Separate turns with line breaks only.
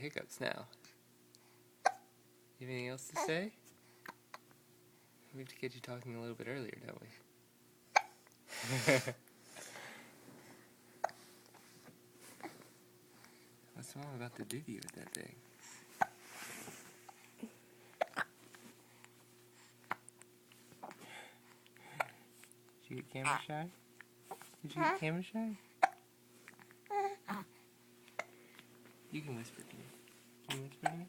hiccups now. You have anything else to say? We have to get you talking a little bit earlier, don't we? What's Mom about to do to you with that thing? Did you get camera shy? Did you get camera shy? You can whisper to me. Can you whisper to me?